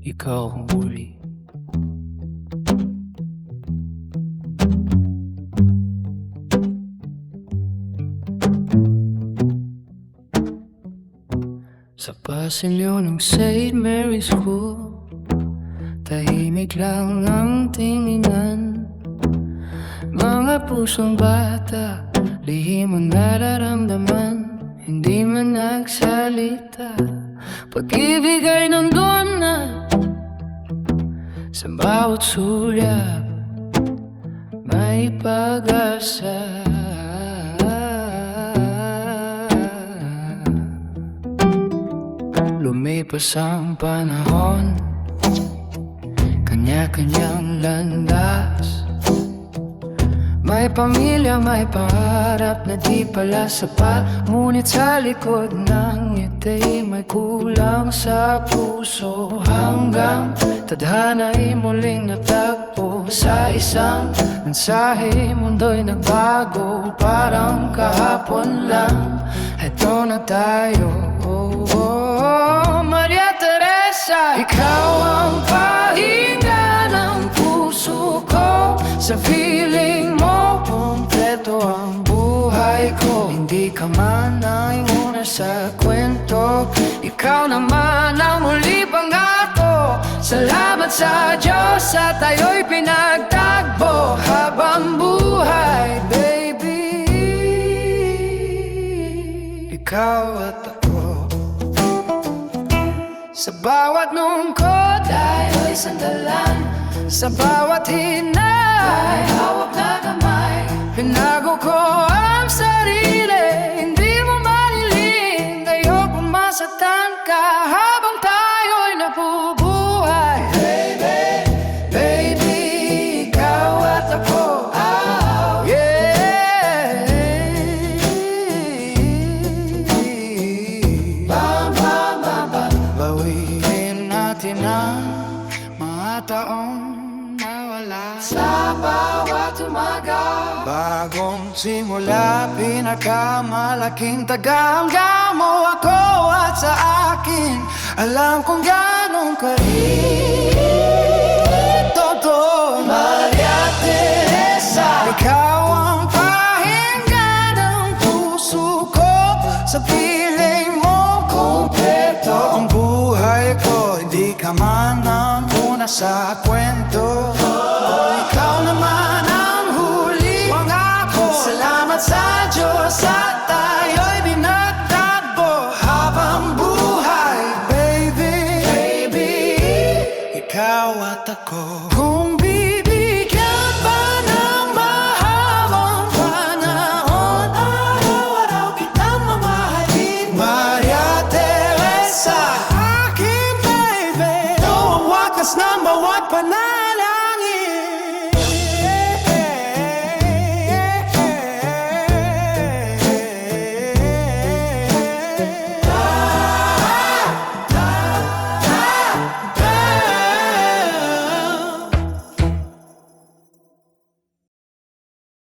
ikaw huli. Sa pasilyo ng St. Mary's School, tahimik lang ang tinginan. Mga pusong bata, lihim ang nararamdaman, hindi man nagsalita. Pag-ibig ay nandun na sa bawat sulyap, may pag-asa. Lumipas ang panahon, kanya-kanyang landas. May pamilya, may pangarap na di pala sapat. Ngunit sa likod ng ngiti may kulang sa puso. Hanggang tadhana'y muling natagpo sa isang mensahe. Mundo'y nagbago, parang kahapon lang. Eto na tayo, Maria Teresa. Ikaw ang pahinga ng puso ko. Sa feeling mo, kompleto ang buhay ko. Hindi ka man ay una sa kwento, ikaw naman ang muli pangako. Salamat sa Diyos at tayo'y pinagtagpo habang buhay, baby. Ikaw at ako. Sa bawat lungkot tayo'y sandalan, sa bawat hinay hawak na kamay. Pinago ko ang sarili, hindi mo maliling. Ayoko masaktan ka habang tayo'y nabubuhay. Baby, baby, ikaw at ako. Oh, yeah. Bam, bam, bam, bam. Bawiin natin ang mga taong nawala sa bawat umaga. Bagong simula, pinakamalaking tagahanggang mo ako at sa akin. Alam kong ganong karito to, Maria Teresa. Ikaw ang pahinga ng puso ko. Sa piling mo, kompleto ang buhay ko. Hindi ka man ang una sa kwento, ikaw naman ang huli pangako. Salamat sa Diyos at tayo'y binagtagpo habang buhay, baby. Baby, ikaw at ako. Kung bibigyan pa ng mahabang panahon, araw-araw kitang mamahalin, Maria Teresa, aking baby. Ito ang wakas ng bawat panala.